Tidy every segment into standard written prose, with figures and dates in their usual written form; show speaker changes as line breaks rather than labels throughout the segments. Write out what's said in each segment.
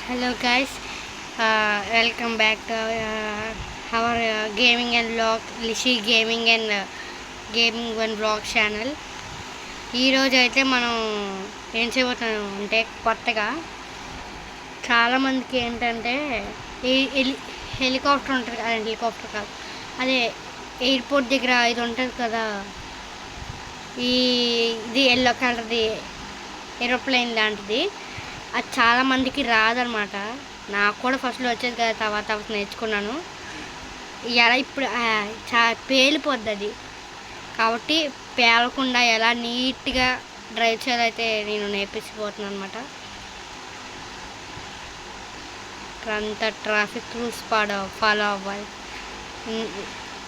Hello guys, welcome back to our gaming and vlog, Lishi Gaming and Gaming One Vlog channel. ఈ రోజు అయితే మనం ఏం చేయబోతున్నాం అంటే కొత్తగా చాలామందికి ఏంటంటే హెలికాప్టర్ ఉంటుంది కదా, హెలికాప్టర్ కాదు అదే ఎయిర్పోర్ట్ దగ్గర ఇది ఉంటుంది కదా, ఇది ఎల్లో కలర్ది ఏరోప్లేన్ లాంటిది. అది చాలామందికి రాదనమాట. నాకు కూడా ఫస్ట్లో వచ్చేది కదా, తర్వాత నేర్చుకున్నాను. ఎలా ఇప్పుడు పేలిపోద్ది అది. కాబట్టి పేలకుండా ఎలా నీట్గా డ్రైవ్ చేయాలైతే నేను నేర్పించిపోతున్నాను అనమాట. అంత ట్రాఫిక్ రూల్స్ ఫాలో అవ్వాలి.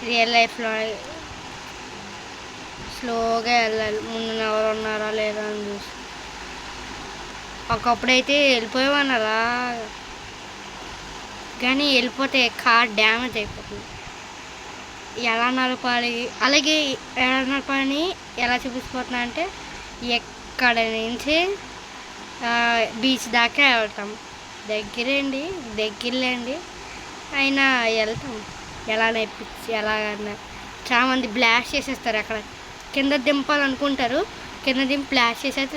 రియల్ లైఫ్లో స్లోగా వెళ్ళాలి. ముందు ఎవరు ఉన్నారా లేదా అని చూసి. ఒకప్పుడైతే వెళ్ళిపోయేవాడిని అలా, కానీ వెళ్ళిపోతే కార్ డ్యామేజ్ అయిపోతుంది. ఎలా నడపాలి, అలాగే ఎలా నడపాలని ఎలా చూపించిపోతున్నా అంటే ఎక్కడ నుంచి బీచ్ దాకా వెళ్తాం. దగ్గరలేండి అయినా వెళ్తాం. ఎలా నేర్పించి ఎలాగన్నా చాలామంది బ్లాస్ట్ చేసేస్తారు. అక్కడ కింద దింపాలనుకుంటారు, కింద దింపి బ్లాస్ట్ చేసేస్తే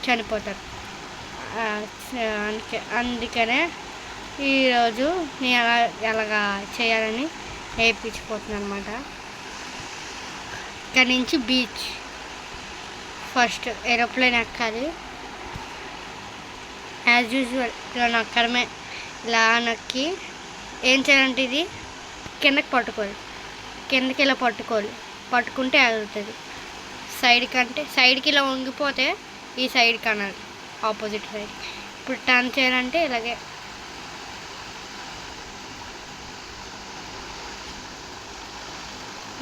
చనిపోతారు. అందుకనే ఈరోజు నేను ఎలాగా చేయాలని నేర్పించిపోతున్నాను అనమాట. ఇక్కడి నుంచి బీచ్ ఫస్ట్ ఏరోప్లేన్ ఎక్కాలి. యాజ్ యూజువల్ ఇలా నక్కడమే. ఇలా నొక్కి ఏం చేయాలంటే ఇది కిందకి ఇలా పట్టుకుంటే ఎగురుతుంది. సైడ్కి ఇలా వంగిపోతే ఈ సైడ్కి అనాలి, ఆపోజిట్ సైడ్. ఇప్పుడు టర్న్ చేయాలంటే ఇలాగే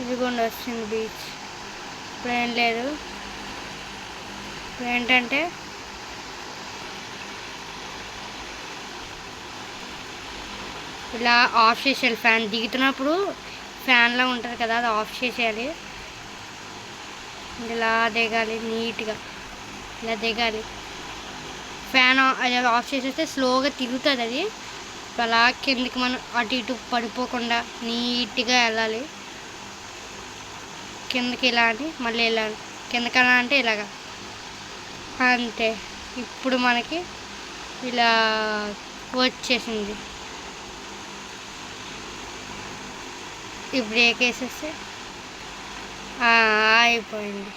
ఇదిగోండి వస్తుంది బీచ్. ఇప్పుడు ఏం లేదు. ఇప్పుడు ఏంటంటే ఇలా ఆఫ్ చేసేయాలి. ఫ్యాన్ దిగుతున్నప్పుడు ఫ్యాన్లా ఉంటుంది కదా, అది ఆఫ్ చేసేయాలి. ఇలా దిగాలి, నీట్గా ఇలా దిగాలి. ఫ్యాన్ అది ఆఫ్ చేసేస్తే స్లోగా తిరుగుతుంది అది. అలా కిందకి మనం అటు ఇటు పడిపోకుండా నీట్గా వెళ్ళాలి. కిందకి ఇలా అని మళ్ళీ వెళ్ళాలి. కిందకి ఎలా అంటే ఇలాగా అంతే. ఇప్పుడు మనకి ఇలా వచ్చేసింది. ఈ బ్రేక్ వేసేస్తే అయిపోయింది.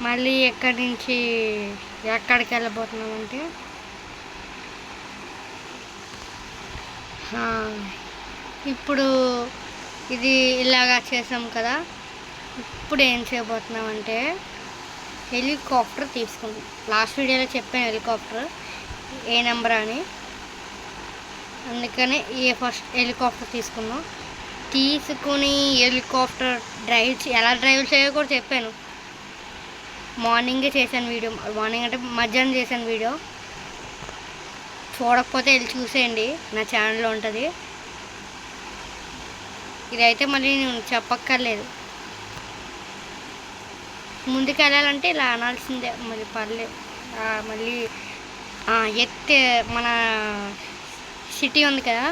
మళ్ళీ ఎక్కడి నుంచి ఎక్కడికి వెళ్ళబోతున్నామంటే ఇప్పుడు ఇది ఇలాగా చేసాం కదా. ఇప్పుడు ఏం చేయబోతున్నామంటే హెలికాప్టర్ తీసుకుందాం. లాస్ట్ వీడియోలో చెప్పాను హెలికాప్టర్ ఏ నెంబర్ అని, అందుకని ఫస్ట్ హెలికాప్టర్ తీసుకుని హెలికాప్టర్ ఎలా డ్రైవ్ చేయాలో కూడా చెప్పాను. మార్నింగే చేశాను వీడియో. మార్నింగ్ అంటే మధ్యాహ్నం చేశాను వీడియో. చూడకపోతే వెళ్ళి చూసేయండి, నా ఛానల్లో ఉంటుంది. ఇదైతే మళ్ళీ నేను చెప్పక్కర్లేదు. ముందుకు వెళ్ళాలంటే ఇలా అనాల్సిందే, మళ్ళీ పర్లేదు. మళ్ళీ మన సిటీ ఉంది కదా,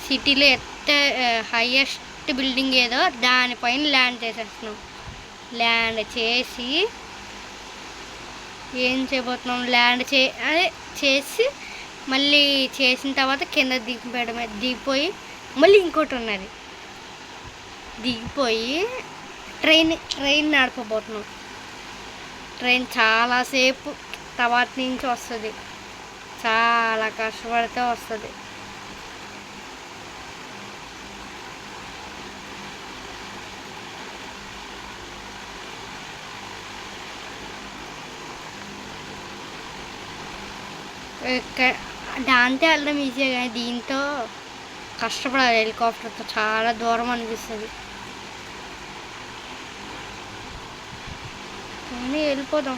సిటీలో హైయెస్ట్ బిల్డింగ్ ఏదో దానిపైన ల్యాండ్ చేసేస్తున్నాం. ల్యాండ్ చేసి ఏం చేయబోతున్నాం, అదే చేసి మళ్ళీ చేసిన తర్వాత కింద దిగిపోయడమే. దిగిపోయి మళ్ళీ ఇంకోటి ఉన్నది, దిగిపోయి ట్రైన్ నడపబోతున్నాం. ట్రైన్ చాలాసేపు తర్వాత నుంచి వస్తుంది, చాలా కష్టపడితే వస్తుంది. దాంతో వెళ్ళడం ఈజీగా, కానీ దీంతో కష్టపడాలి. హెలికాప్టర్తో చాలా దూరం అనిపిస్తుంది. కానీ వెళ్ళిపోదాం.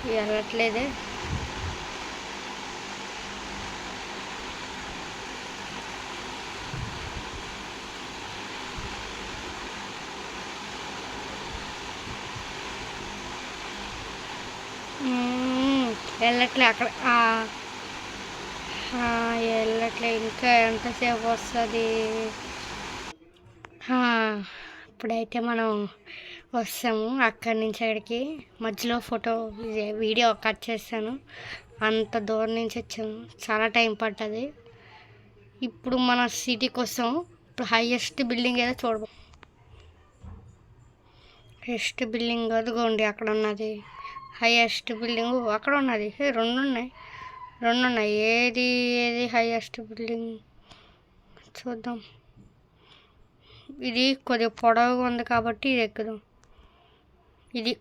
వెళ్ళట్లేదే. వెళ్ళట్లే అక్కడ వెళ్ళట్లే. ఇంకా ఎంతసేపు వస్తుంది? ఇప్పుడైతే మనం వస్తాము అక్కడి నుంచి అక్కడికి. మధ్యలో వీడియో కట్ చేస్తాను. అంత దూరం నుంచి వచ్చాము, చాలా టైం పడుతుంది. ఇప్పుడు మన సిటీకి వస్తాం. ఇప్పుడు హైయెస్ట్ బిల్డింగ్ ఏదో చూడబో. హైయెస్ట్ బిల్డింగ్ అదిగోండి అక్కడ ఉన్నది. హైయెస్ట్ బిల్డింగ్ అక్కడ ఉన్నది. రెండు ఉన్నాయి. ఏది హైయెస్ట్ బిల్డింగ్ చూద్దాం. ఇది కొద్దిగా పొడవుగా ఉంది కాబట్టి ఇది ఎక్కుదాం. ఇది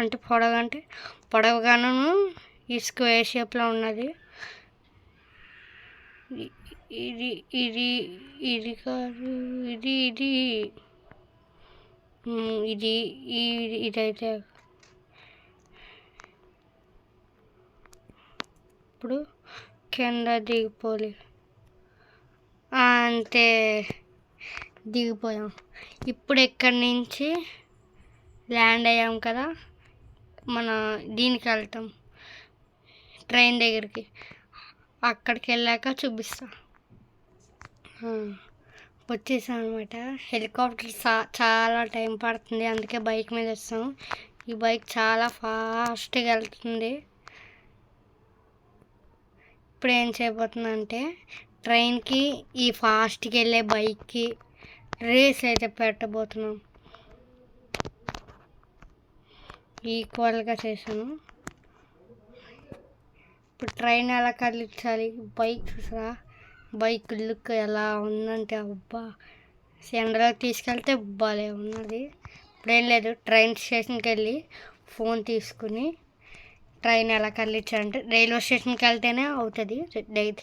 అంటే పొడవుగాను ఈ స్క్వేర్ షేప్లో ఉన్నది. ఇది ఇది ఇది కాదు, ఇది ఇది ఇది ఇదైతే ఇప్పుడు కింద దిగిపోలే, అంతే దిగిపోయాం. ఇప్పుడు ఎక్కడి నుంచి ల్యాండ్ అయ్యాం కదా, మన దీనికి వెళ్తాం ట్రైన్ దగ్గరికి. అక్కడికి వెళ్ళాక చూపిస్తా. వచ్చేసాం అనమాట. హెలికాప్టర్ చాలా టైం పడుతుంది, అందుకే బైక్ మీద వస్తాం. ఈ బైక్ చాలా ఫాస్ట్గా వెళ్తుంది. ఇప్పుడు ఏం చేయబోతుందంటే ట్రైన్కి ఈ ఫాస్ట్కి వెళ్ళే బైక్కి రేస్ అయితే పెట్టబోతున్నాం. ఈక్వల్గా చేసాను. ఇప్పుడు ట్రైన్ ఎలా కదిలించాలి? బైక్ చూసారా, బైక్ లుక్ ఎలా ఉందంటే అబ్బా, ఎండలోకి తీసుకెళ్తే భలే ఉన్నది. ఇప్పుడేం లేదు, ట్రైన్ స్టేషన్కి వెళ్ళి ఫోన్ తీసుకుని ట్రైన్ ఎలా కదిలించాలంటే రైల్వే స్టేషన్కి వెళ్తేనే అవుతుంది.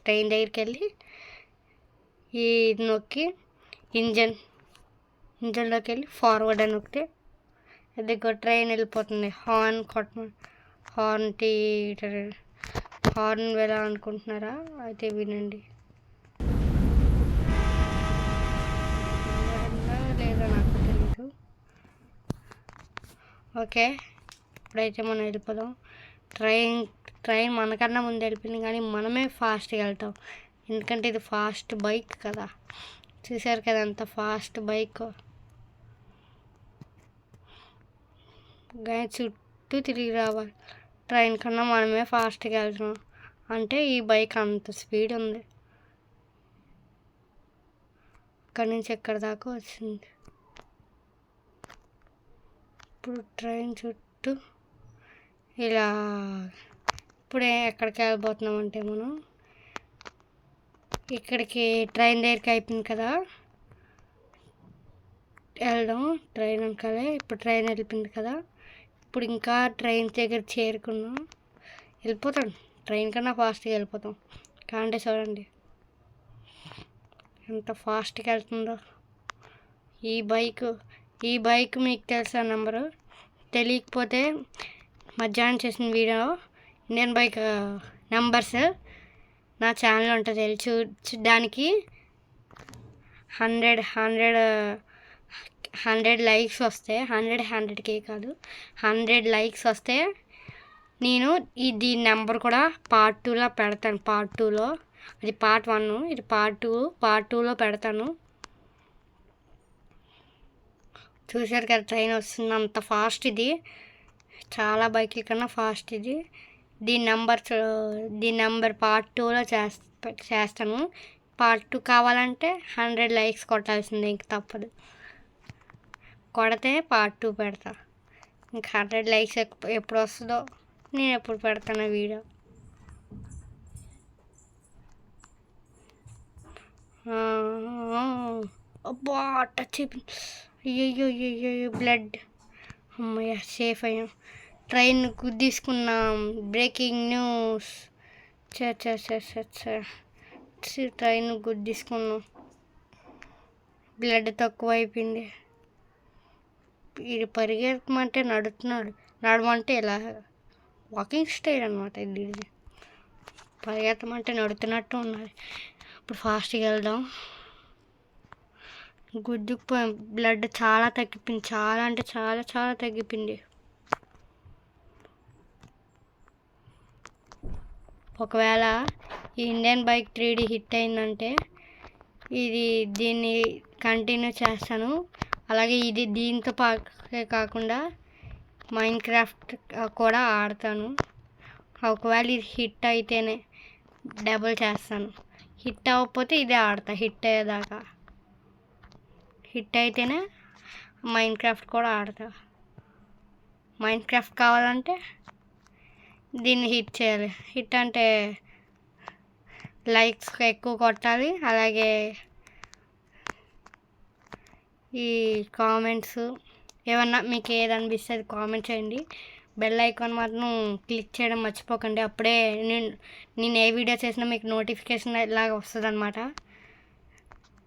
ట్రైన్ దగ్గరికి వెళ్ళి ఇది నొక్కి ఇంజన్లోకి వెళ్ళి ఫార్వర్డ్ అని నొక్కితే అదిగో ట్రైన్ వెళ్ళిపోతుంది. హార్న్ వెళ్ళాలనుకుంటున్నారా? అయితే వినండి. లేదా నాకు తెలీదు. ఓకే, ఇప్పుడైతే మనం వెళ్ళిపోదాం. ట్రైన్ మనకన్నా ముందు వెళ్ళిపోయింది, కానీ మనమే ఫాస్ట్గా వెళ్తాం. ఎందుకంటే ఇది ఫాస్ట్ బైక్ కదా. చూసారు కదా అంత ఫాస్ట్ బైక్. కానీ చుట్టూ తిరిగి రావాలి. ట్రైన్ కన్నా మనమే ఫాస్ట్గా వెళ్తున్నాం అంటే ఈ బైక్ అంత స్పీడ్ ఉంది. అక్కడి నుంచి ఎక్కడి దాకా వచ్చింది. ఇప్పుడు ట్రైన్ చుట్టూ ఇలా ఇప్పుడే ఎక్కడికి వెళ్ళిపోతున్నామంటే మనం ఇక్కడికి ట్రైన్ దగ్గరికి అయిపోయింది కదా, వెళ్దాం ట్రైన్ వెనకాలే. ఇప్పుడు ట్రైన్ వెళ్ళిపోయింది కదా, ఇప్పుడు ఇంకా ట్రైన్ దగ్గర చేరుకున్నాం. వెళ్ళిపోతాం, ట్రైన్ కన్నా ఫాస్ట్గా వెళ్ళిపోతాం. కాంటే చూడండి ఎంత ఫాస్ట్గా వెళ్తుందో ఈ బైక్ మీకు తెలుసా నెంబరు? తెలియకపోతే మధ్యాహ్నం చేసిన వీడియో ఇండియన్ బైక్ నెంబర్స్ నా ఛానల్ ఉంటుంది, చూడడానికి 100 లైక్స్ వస్తే 100K కాదు 100 లైక్స్ వస్తే నేను దీని నెంబర్ కూడా పార్ట్ 2లో పెడతాను. పార్ట్ 2లో, అది పార్ట్ 1, ఇది పార్ట్ 2లో పెడతాను. చూసారు కదా ట్రైన్ వస్తుంది, అంత ఫాస్ట్. ఇది చాలా బైకుల కన్నా ఫాస్ట్. ఇది దీని నెంబర్ పార్ట్ 2లో చేస్తాను. పార్ట్ 2 కావాలంటే 100 లైక్స్ కొట్టాల్సిందే, ఇంక తప్పదు. కొడితే పార్ట్ 2 పెడతా. ఇంకా 100 లైక్స్ ఎప్పుడు వస్తుందో నేను ఎప్పుడు పెడతాను వీడియో. అబ్బా టచ్ అయిపోయింది. అయ్యో బ్లడ్. అమ్మయ్య సేఫ్ అయ్యాం. ట్రైన్ గుద్దేసుకున్నాం. Breaking news. ట్రైన్ గుద్దేసుకున్నాం, బ్లడ్ తక్కువ అయిపోయింది. ఇది పరిగెత్తమంటే నడుస్తున్నాడు, నడమంటే ఇలా వాకింగ్ స్టైల్ అనమాట. ఇది పరిగెత్తమంటే నడుతున్నట్టు ఉన్నది. ఇప్పుడు ఫాస్ట్గా వెళ్దాం. గుద్దుకుపోయాం, బ్లడ్ చాలా తగ్గిపోయింది, చాలా అంటే చాలా చాలా తగ్గిపోయింది. ఒకవేళ ఈ ఇండియన్ బైక్ 3D హిట్ అయిందంటే దీన్ని కంటిన్యూ చేస్తాను. అలాగే దీంతో కాకుండా మైన్క్రాఫ్ట్ కూడా ఆడతాను. ఒకవేళ ఇది హిట్ అయితేనే డబుల్ చేస్తాను. హిట్ అవ్వకపోతే ఇదే ఆడతా హిట్ అయ్యేదాకా. హిట్ అయితేనే మైన్క్రాఫ్ట్ కూడా ఆడతా. మైన్క్రాఫ్ట్ కావాలంటే దీన్ని హిట్ చేయాలి. హిట్ అంటే లైక్స్ ఎక్కువ కొట్టాలి. అలాగే ఈ కామెంట్స్ ఏమన్నా మీకు ఏదనిపిస్తే అది కామెంట్ చేయండి. బెల్ ఐకాన్ మాత్రం క్లిక్ చేయడం మర్చిపోకండి. అప్పుడే నేను ఏ వీడియో చేసినా మీకు నోటిఫికేషన్ ఇలాగ వస్తుంది అనమాట.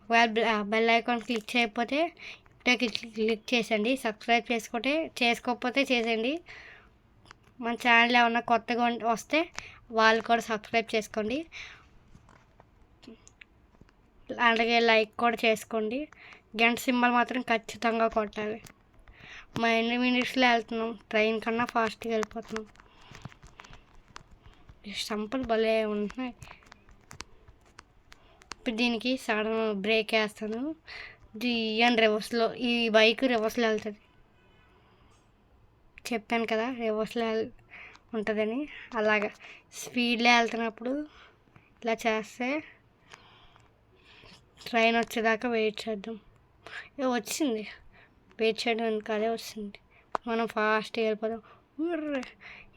ఒకవేళ బెల్ ఐకాన్ క్లిక్ చేయకపోతే ఇప్పుడే క్లిక్ చేసండి. సబ్స్క్రైబ్ చేసుకోకపోతే చేసేయండి. మన ఛానల్ ఏమన్నా కొత్తగా వస్తే వాళ్ళు కూడా సబ్స్క్రైబ్ చేసుకోండి. అలాగే లైక్ కూడా చేసుకోండి. గంట సింబల్ మాత్రం ఖచ్చితంగా కొట్టాలి. ఎన్ని మినిట్స్లో వెళ్తున్నాం, ట్రైన్ కన్నా ఫాస్ట్గా వెళ్ళిపోతున్నాం. సంపలు భలే ఉంటున్నాయి. ఇప్పుడు దీనికి సడన్ బ్రేక్ వేస్తాను. రివర్స్లో ఈ బైక్ రివర్స్లో వెళ్తుంది. చెప్పాను కదా రివర్స్లో ఉంటుందని. అలాగా స్పీడ్లో వెళ్తున్నప్పుడు ఇలా చేస్తే ట్రైన్ వచ్చేదాకా వెయిట్ చేద్దాం. వచ్చింది, వెయిట్ చేయడం ఎందుకు, అదే వచ్చింది. మనం ఫాస్ట్గా వెళ్ళిపోదాం.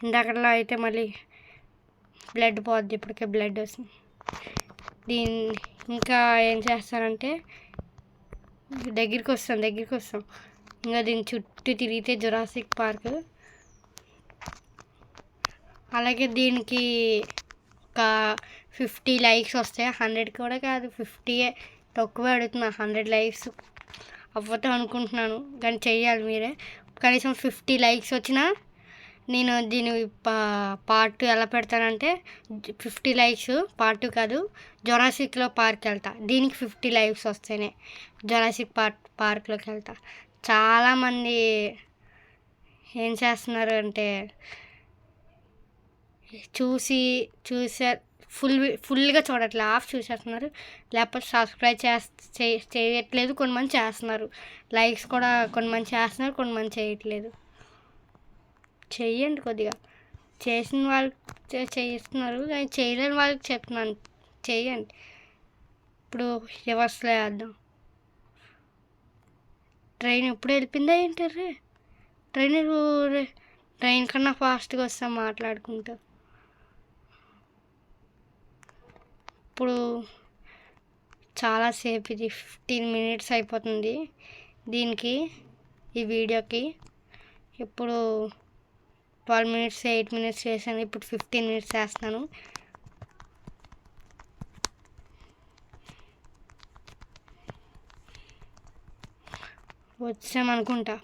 ఇందాకలా అయితే మళ్ళీ బ్లడ్ పోద్ది, ఇప్పటికే బ్లడ్ వస్తుంది. ఇంకా ఏం చేస్తానంటే దగ్గరికి వస్తాం. ఇంకా దీని చుట్టూ తిరిగితే జురాసిక్ పార్క్. అలాగే దీనికి ఒక 50 లైక్స్ వస్తాయి. 100 కూడా కాదు, 50 తక్కువే అడుగుతున్నా. 100 లైక్స్ అవ్వతాం అనుకుంటున్నాను, కానీ చెయ్యాలి మీరే. కనీసం 50 లైక్స్ వచ్చినా నేను దీని పార్ట్ 2 ఎలా పెడతానంటే 50 లైక్స్ పార్ట్ 2 కాదు, జురాసిక్లో పార్క్ వెళ్తా. దీనికి 50 లైక్స్ వస్తేనే జురాసిక్ పార్క్లోకి వెళ్తా. చాలామంది ఏం చేస్తున్నారు అంటే చూసే ఫుల్గా చూడట్లేదు, హాఫ్ చూసేస్తున్నారు. లేకపోతే సబ్స్క్రైబ్ చేయట్లేదు. కొంతమంది చేస్తున్నారు. లైక్స్ కూడా కొంతమంది చేస్తున్నారు, కొంతమంది చేయట్లేదు. చెయ్యండి కొద్దిగా. చేసిన వాళ్ళు చేస్తున్నారు, కానీ చేయలేని వాళ్ళకి చెప్తున్నాను చెయ్యండి. ఇప్పుడు రివర్స్లో వేద్దాం. ట్రైన్ ఎప్పుడు వెళ్ళిపోయిందా ఏంటారు? ట్రైన్ కన్నా ఫాస్ట్గా వస్తాం మాట్లాడుకుంటూ. ఇప్పుడు చాలాసేపు, ఇది 15 మినిట్స్ అయిపోతుంది దీనికి, ఈ వీడియోకి. ఇప్పుడు 12 మినిట్స్ 8 మినిట్స్ చేశాను. ఇప్పుడు 15 మినిట్స్ చేస్తున్నాను. వచ్చామనుకుంటా.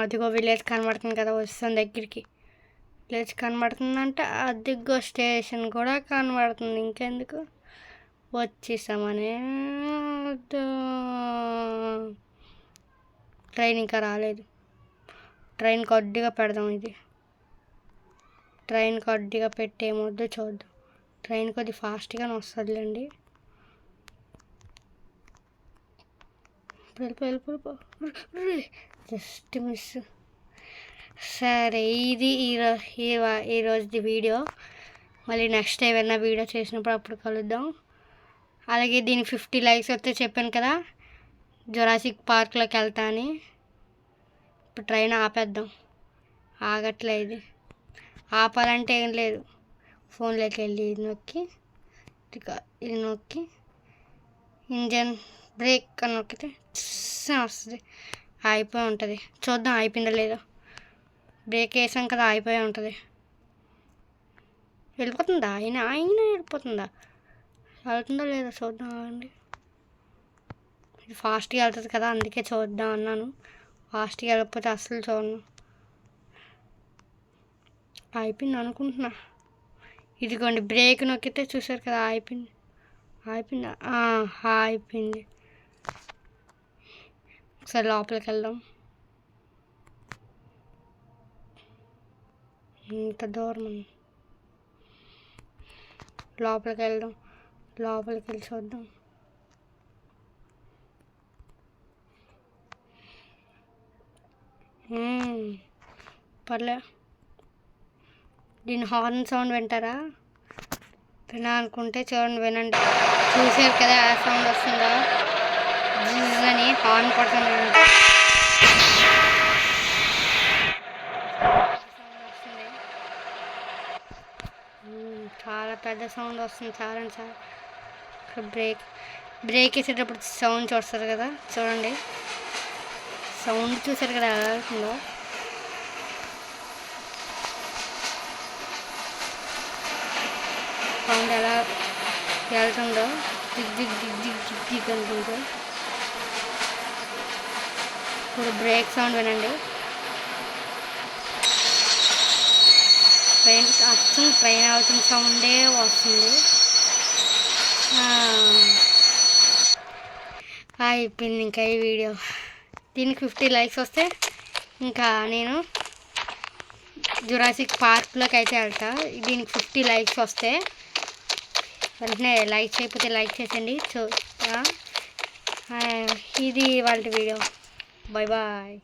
అదిగో విలేజ్ కనబడుతుంది కదా, వస్తాను దగ్గరికి. విలేజ్ కనబడుతుందంటే అదిగో స్టేషన్ కూడా కనబడుతుంది. ఇంకెందుకు, వచ్చేసామనే. ట్రైన్ ఇంకా రాలేదు. ట్రైన్ కొద్దిగా పెడదాం. ట్రైన్ కొద్దిగా పెట్టేమొద్దు చూద్దాం. ట్రైన్ కొద్ది ఫాస్ట్గానే వస్తుందిలేండి. వెళ్ళిపో జస్ట్ మిస్. సరే, ఇది ఈరోజుది వీడియో. మళ్ళీ నెక్స్ట్ ఏమైనా వీడియో చేసినప్పుడు అప్పుడు కలుద్దాం. అలాగే దీనికి 50 లైక్స్ వస్తే చెప్పాను కదా జురాసిక్ పార్క్లోకి వెళ్తా అని. ఇప్పుడు ట్రైన్ ఆపేద్దాం. ఆగట్లేదు. ఆపాలంటే ఏం లేదు, ఫోన్లోకి వెళ్ళి ఇది నొక్కి ఇంజన్ బ్రేక్ అని నొక్కితే వస్తుంది, అయిపోయి ఉంటుంది. చూద్దాం అయిపోయిందో లేదో. బ్రేక్ వేసాం కదా, అయిపోయి ఉంటుంది. వెళ్ళిపోతుందా? అయినా వెళ్ళిపోతుందా? వెళ్తుందో లేదో చూద్దాం అండి. ఇది ఫాస్ట్గా వెళ్తుంది కదా, అందుకే చూద్దాం అన్నాను. ఫాస్ట్గా వెళ్ళకపోతే అస్సలు చూడను. అయిపోయింది అనుకుంటున్నా. ఇదిగోండి బ్రేక్ నొక్కితే చూసారు కదా, అయిపోయిందా? అయిపోయింది. ఒకసారి లోపలికి వెళ్దాం. ఇంత దూరం లోపలికి వెళ్దాం, లోపలికి వెళ్ళి చూద్దాం. పర్లే. దీని హార్న్ సౌండ్ వింటారా? వినాలనుకుంటే చూడండి, వినండి. చూసారు కదా ఆ సౌండ్ వస్తుందా అని హార్న్ కొడుతుంది. చాలా పెద్ద సౌండ్ వస్తుంది. చాలా ఇక్కడ బ్రేక్ వేసేటప్పుడు సౌండ్ చూస్తారు కదా, చూడండి. సౌండ్ చూసారు కదా ఎలా అవుతుందో. సౌండ్ ఎలా వెళ్తుందో దిగ్ దిగ్ దిగ్ దిగ్ దిగ్ దిగ్ అనుకుంటూ. ఇప్పుడు బ్రేక్ సౌండ్ వినండి. ట్రైన్ అవుతున్న సౌండే వస్తుంది. అయిపోయింది ఇంకా ఈ వీడియో. దీనికి 50 లైక్స్ వస్తే ఇంకా నేను జురాసిక్ పార్క్లోకి అయితే వెళ్తా. దీనికి 50 లైక్స్ వస్తే వెంటనే లైక్ చేయకపోతే లైక్ చేసేయండి. ఇది వాళ్ళ వీడియో. Bye bye.